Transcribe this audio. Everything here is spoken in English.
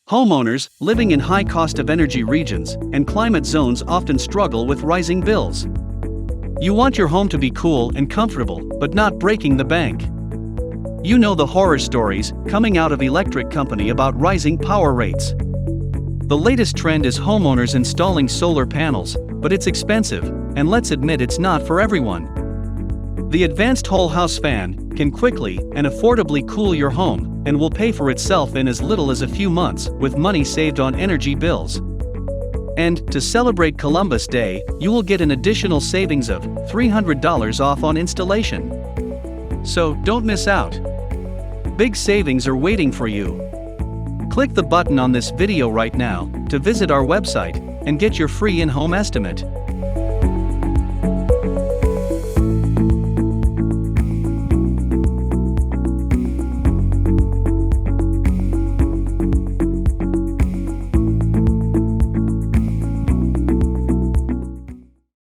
Homeowners living in high cost of energy regions and climate zones often struggle with rising bills. You want your home to be cool and comfortable, but not breaking the bank. You know the horror stories coming out of electric company about rising power rates. The latest trend is homeowners installing solar panels, but it's expensive, and let's admit it's not for everyone. The advanced whole house fan can quickly and affordably cool your home and will pay for itself in as little as a few months with money saved on energy bills. And to celebrate Columbus Day, you will get an additional savings of $300 off on installation. So don't miss out. Big savings are waiting for you. Click the button on this video right now to visit our website and get your free in-home estimate.